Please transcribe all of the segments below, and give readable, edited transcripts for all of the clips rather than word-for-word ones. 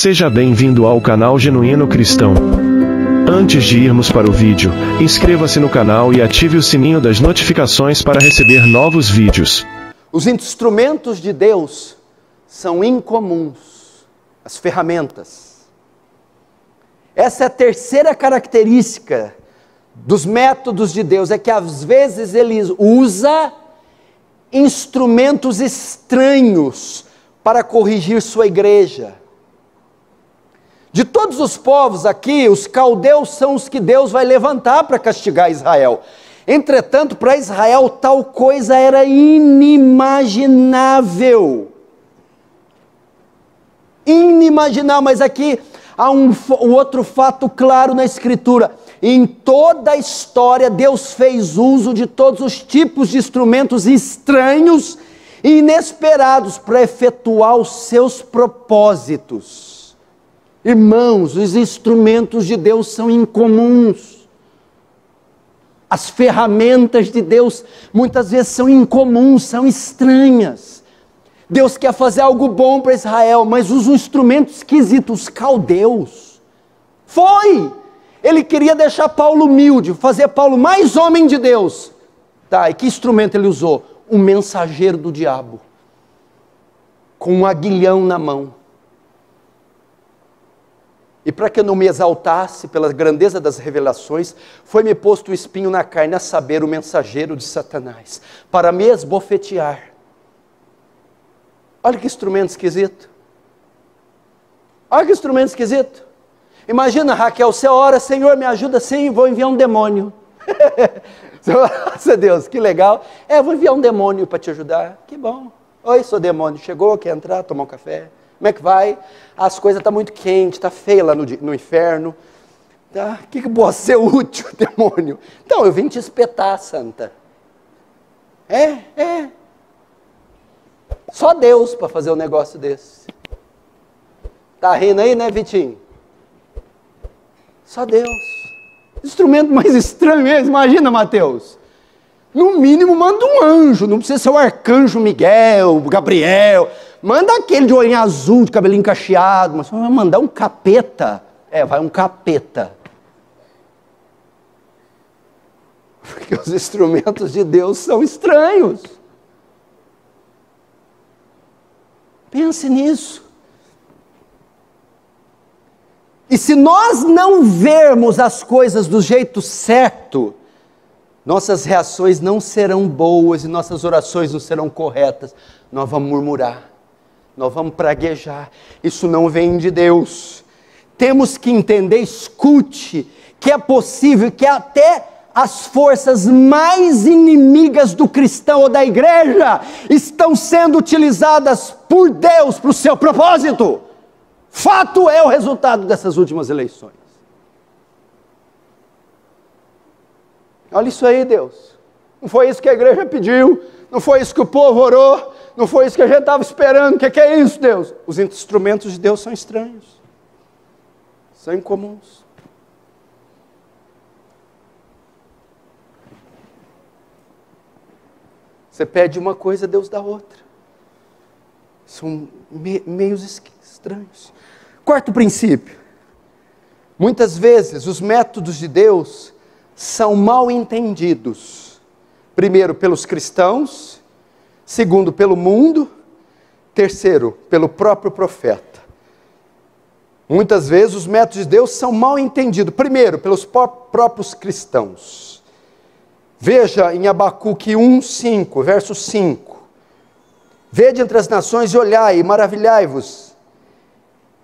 Seja bem-vindo ao canal Genuíno Cristão. Antes de irmos para o vídeo, inscreva-se no canal e ative o sininho das notificações para receber novos vídeos. Os instrumentos de Deus são incomuns, as ferramentas. Essa é a terceira característica dos métodos de Deus, é que às vezes Ele usa instrumentos estranhos para corrigir sua igreja. De todos os povos aqui, os caldeus são os que Deus vai levantar para castigar Israel. Entretanto, para Israel tal coisa era inimaginável. Inimaginável, mas aqui há um outro fato claro na Escritura. Em toda a história, Deus fez uso de todos os tipos de instrumentos estranhos e inesperados para efetuar os seus propósitos. Irmãos, os instrumentos de Deus são incomuns. As ferramentas de Deus muitas vezes são incomuns, são estranhas. Deus quer fazer algo bom para Israel, mas usa um instrumento esquisito, os caldeus. Ele queria deixar Paulo humilde, fazer Paulo mais homem de Deus. Tá, e que instrumento ele usou? Um mensageiro do diabo, com um aguilhão na mão. E para que eu não me exaltasse pela grandeza das revelações, foi-me posto o espinho na carne, a saber, o mensageiro de Satanás, para me esbofetear. Olha que instrumento esquisito. Olha que instrumento esquisito. Imagina, Raquel, você ora, Senhor, me ajuda, sim, vou enviar um demônio. Nossa Deus, que legal. Vou enviar um demônio para te ajudar. Que bom. Oi, sou demônio. Chegou, quer entrar, tomar um café? Como é que vai? As coisas estão muito quentes, está feia lá no inferno. Tá? Que pode ser útil, demônio? Então, eu vim te espetar, santa. Só Deus para fazer um negócio desse. Tá rindo aí, né, Vitinho? Só Deus. Instrumento mais estranho mesmo, imagina, Mateus. No mínimo, manda um anjo, não precisa ser o arcanjo Miguel, o Gabriel. Manda aquele de olhinho azul, de cabelinho cacheado, mas vai mandar um capeta. Vai um capeta. Porque os instrumentos de Deus são estranhos. Pense nisso. E se nós não vermos as coisas do jeito certo, nossas reações não serão boas e nossas orações não serão corretas. Nós vamos murmurar, nós vamos praguejar. Isso não vem de Deus. Temos que entender, escute, que é possível que até as forças mais inimigas do cristão ou da igreja estão sendo utilizadas por Deus para o seu propósito. Fato é o resultado dessas últimas eleições. Olha isso aí, Deus. Não foi isso que a igreja pediu, não foi isso que o povo orou, não foi isso que a gente estava esperando. O que é isso, Deus? Os instrumentos de Deus são estranhos, são incomuns. Você pede uma coisa, Deus dá outra. São meios estranhos. Quarto princípio. Muitas vezes os métodos de Deus são mal entendidos. Primeiro, pelos cristãos. Segundo, pelo mundo. Terceiro, pelo próprio profeta. Muitas vezes os métodos de Deus são mal entendidos. Primeiro, pelos próprios cristãos. Veja em Abacuque 1:5, verso 5. Vede entre as nações e olhai, e maravilhai-vos,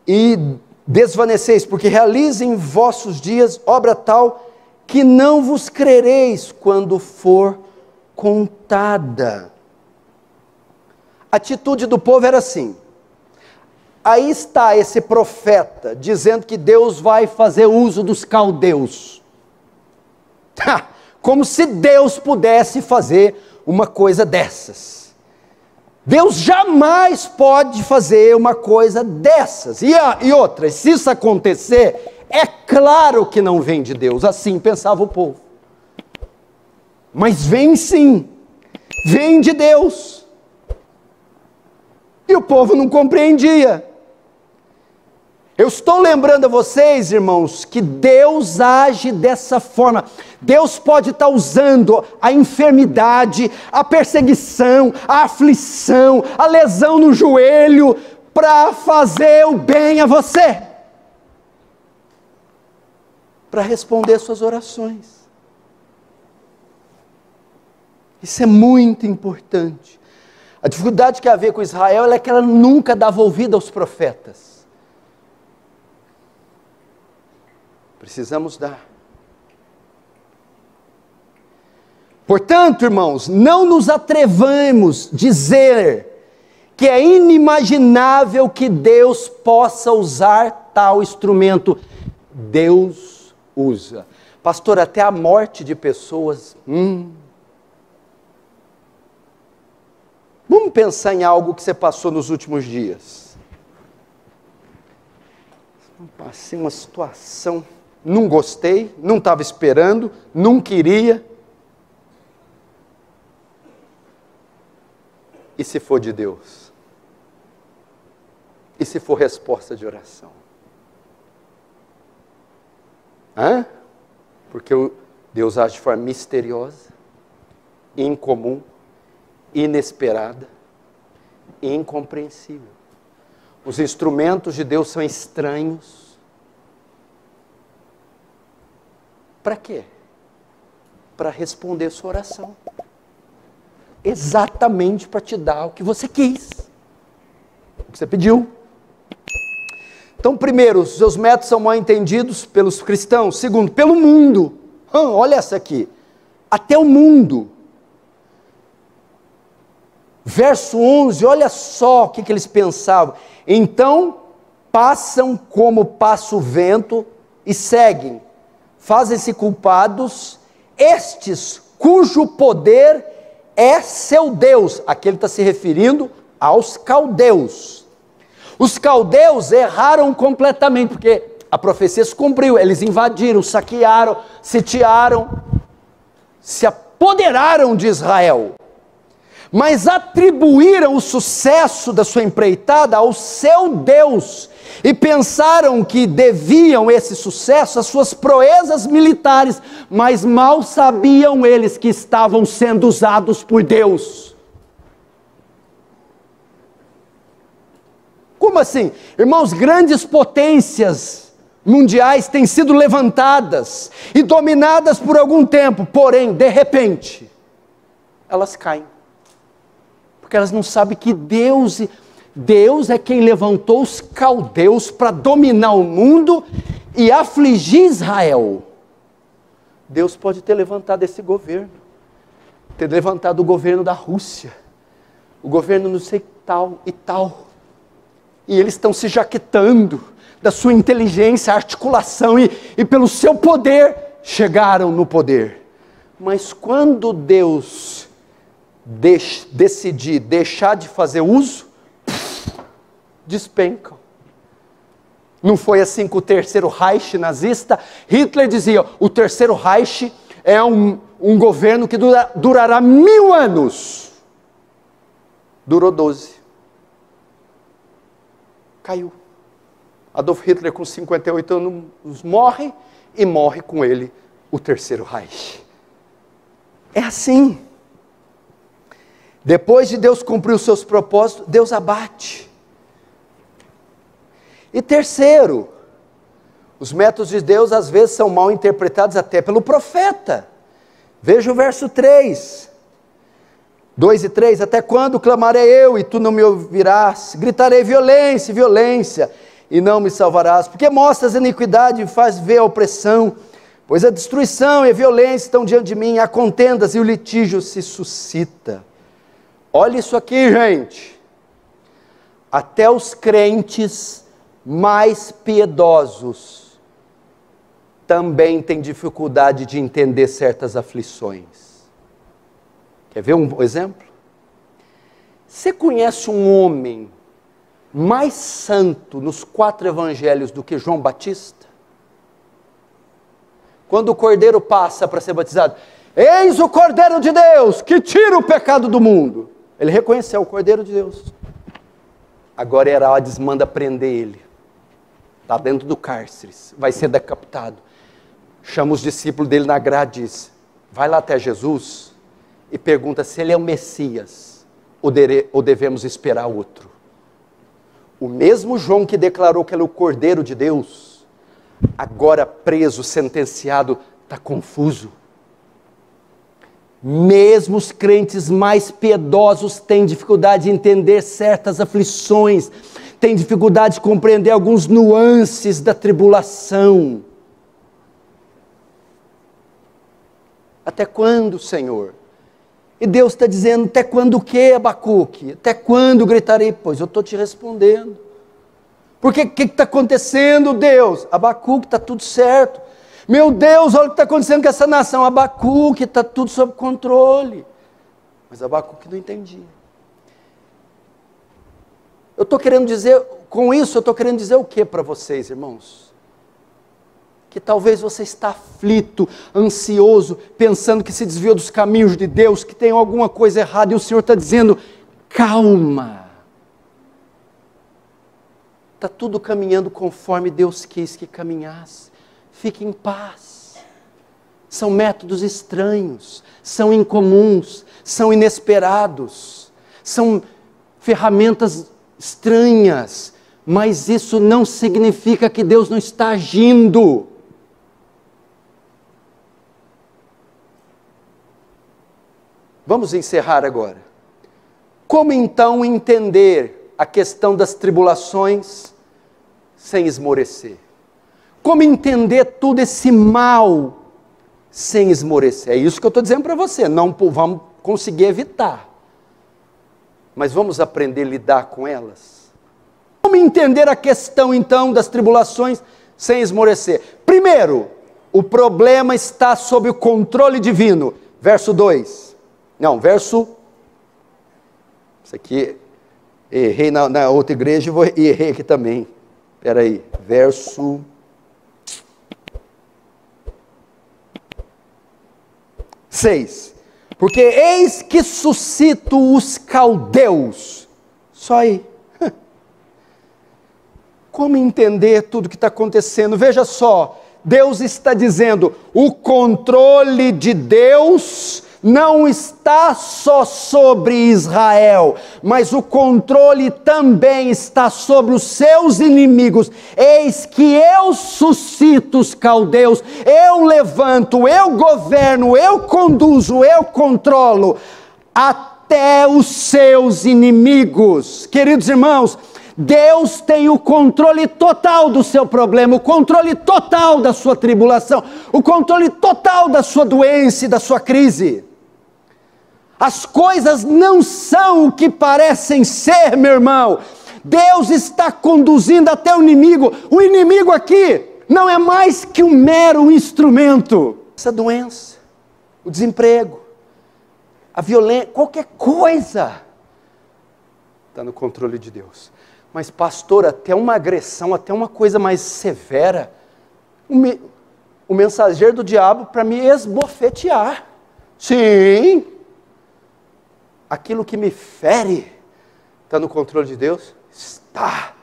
e desvaneceis, porque realizem vossos dias obra tal, que não vos crereis quando for contada. A atitude do povo era assim. Aí está esse profeta, dizendo que Deus vai fazer uso dos caldeus. Como se Deus pudesse fazer uma coisa dessas. Deus jamais pode fazer uma coisa dessas. E outra, se isso acontecer, é claro que não vem de Deus. Assim pensava o povo. Mas vem sim. Vem de Deus. E o povo não compreendia. Eu estou lembrando a vocês, irmãos, que Deus age dessa forma. Deus pode estar usando a enfermidade, a perseguição, a aflição, a lesão no joelho, para fazer o bem a você, para responder suas orações. Isso é muito importante. A dificuldade que havia com Israel é que ela nunca dava ouvido aos profetas. Precisamos dar. Portanto, irmãos, não nos atrevamos a dizer que é inimaginável que Deus possa usar tal instrumento. Deus usa. Pastor, até a morte de pessoas. Vamos pensar em algo que você passou nos últimos dias. Passei uma situação, não gostei, não estava esperando, não queria. E se for de Deus? E se for resposta de oração? Porque Deus age de forma misteriosa, incomum, inesperada e incompreensível. Os instrumentos de Deus são estranhos. Para quê? Para responder sua oração. Exatamente para te dar o que você quis, o que você pediu. Então, primeiro, os seus métodos são mal entendidos pelos cristãos. Segundo, pelo mundo. Olha essa aqui. Até o mundo. Verso 11, olha só o que eles pensavam. Então, passam como passa o vento e seguem. Fazem-se culpados, estes cujo poder é seu Deus. Aqui ele está se referindo aos caldeus. Os caldeus erraram completamente, porque a profecia se cumpriu. Eles invadiram, saquearam, sitiaram, se apoderaram de Israel. Mas atribuíram o sucesso da sua empreitada ao seu Deus, e pensaram que deviam esse sucesso às suas proezas militares, mas mal sabiam eles que estavam sendo usados por Deus. Como assim? Irmãos, grandes potências mundiais têm sido levantadas e dominadas por algum tempo, porém, de repente, elas caem. Porque elas não sabem que Deus é quem levantou os caldeus para dominar o mundo e afligir Israel. Deus pode ter levantado esse governo, ter levantado o governo da Rússia, o governo não sei tal e tal, e eles estão se jaquetando da sua inteligência, articulação e pelo seu poder chegaram no poder. Mas quando Deus decidir deixar de fazer uso, despencam. Não foi assim com o terceiro Reich nazista? Hitler dizia, o terceiro Reich é um governo que durará 1000 anos. Durou 12. Caiu. Adolf Hitler com 58 anos morre, e morre com ele o terceiro Reich. É assim. Depois de Deus cumprir os seus propósitos, Deus abate. E terceiro, os métodos de Deus às vezes são mal interpretados até pelo profeta. Veja o verso 3, 2 e 3, até quando clamarei eu e tu não me ouvirás? Gritarei violência, violência, e não me salvarás, porque mostras a iniquidade e faz ver a opressão, pois a destruição e a violência estão diante de mim, há contendas e o litígio se suscita. Olha isso aqui, gente. Até os crentes mais piedosos também têm dificuldade de entender certas aflições. Quer ver um exemplo? Você conhece um homem mais santo nos 4 evangelhos do que João Batista? Quando o cordeiro passa para ser batizado, eis o cordeiro de Deus que tira o pecado do mundo. Ele reconheceu o cordeiro de Deus. Agora Herodes manda prender ele. está dentro do cárcere, vai ser decapitado. Chama os discípulos dele na grade e diz, vai lá até Jesus e pergunta se ele é o Messias ou devemos esperar outro. O mesmo João que declarou que ele é o Cordeiro de Deus, agora preso, sentenciado, está confuso. Mesmo os crentes mais piedosos têm dificuldade de entender certas aflições, têm dificuldade de compreender alguns nuances da tribulação. Até quando, Senhor? E Deus está dizendo, até quando o quê, Abacuque? Até quando gritarei? Pois eu estou te respondendo. Porque o que está acontecendo, Deus? Abacuque, está tudo certo. Meu Deus, olha o que está acontecendo com essa nação. Abacuque, está tudo sob controle. Mas Abacuque não entendia. Eu estou querendo dizer, com isso eu estou querendo dizer o que para vocês, irmãos? Que talvez você está aflito, ansioso, pensando que se desviou dos caminhos de Deus, que tem alguma coisa errada, e o Senhor está dizendo, calma. Está tudo caminhando conforme Deus quis que caminhasse. Fique em paz. São métodos estranhos, são incomuns, são inesperados, são ferramentas estranhas, mas isso não significa que Deus não está agindo. Vamos encerrar agora. Como então entender a questão das tribulações sem esmorecer? Como entender todo esse mal sem esmorecer? É isso que eu estou dizendo para você. Não vamos conseguir evitar, mas vamos aprender a lidar com elas. Como entender a questão então das tribulações sem esmorecer? Primeiro, o problema está sob o controle divino. Verso 2. Não, verso... Isso aqui, errei na outra igreja e errei aqui também. Espera aí, verso... 6. Porque eis que suscito os caldeus. Só aí. Como entender tudo que está acontecendo? Veja só, Deus está dizendo, o controle de Deus não está só sobre Israel, mas o controle também está sobre os seus inimigos. Eis que eu suscito os caldeus, eu levanto, eu governo, eu conduzo, eu controlo até os seus inimigos. Queridos irmãos, Deus tem o controle total do seu problema, o controle total da sua tribulação, o controle total da sua doença e da sua crise. As coisas não são o que parecem ser, meu irmão. Deus está conduzindo até o inimigo. O inimigo aqui não é mais que um mero instrumento. Essa doença, o desemprego, a violência, qualquer coisa está no controle de Deus. Mas pastor, até uma agressão, até uma coisa mais severa, o mensageiro do diabo para me esbofetear. Sim. Aquilo que me fere está no controle de Deus? Está.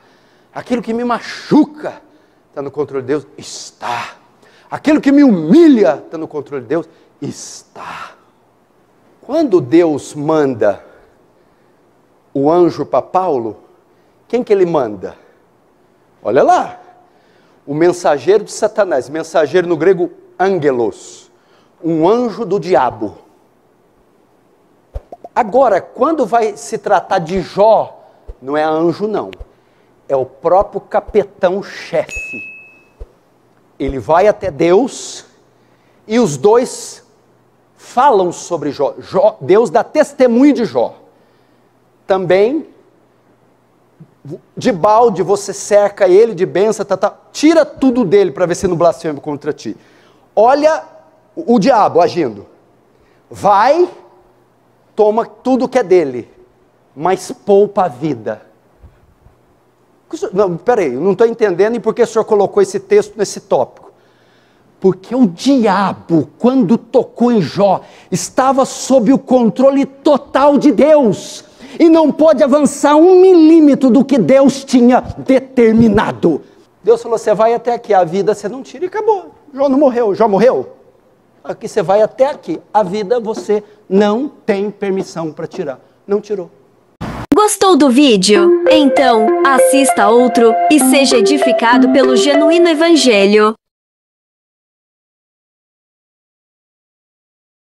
Aquilo que me machuca está no controle de Deus? Está. Aquilo que me humilha está no controle de Deus? Está. Quando Deus manda o anjo para Paulo, quem que ele manda? Olha lá. O mensageiro de Satanás, mensageiro no grego angelos, um anjo do diabo. Agora, quando vai se tratar de Jó, não é anjo não, é o próprio capitão-chefe. Ele vai até Deus e os dois falam sobre Jó. Deus dá testemunho de Jó. Também, de balde você cerca ele de bênção, tira tudo dele para ver se não blasfema contra ti. Olha o diabo agindo. Vai... Toma tudo que é dele, mas poupa a vida. Não, peraí, eu não estou entendendo e por que o senhor colocou esse texto nesse tópico. Porque o diabo, quando tocou em Jó, estava sob o controle total de Deus. E não pode avançar 1 milímetro do que Deus tinha determinado. Deus falou, você vai até aqui, a vida você não tira e acabou. Jó não morreu, Jó morreu. Aqui você vai até aqui, a vida você não tem permissão para tirar. Não tirou. Gostou do vídeo? Então, assista outro e seja edificado pelo Genuíno Evangelho.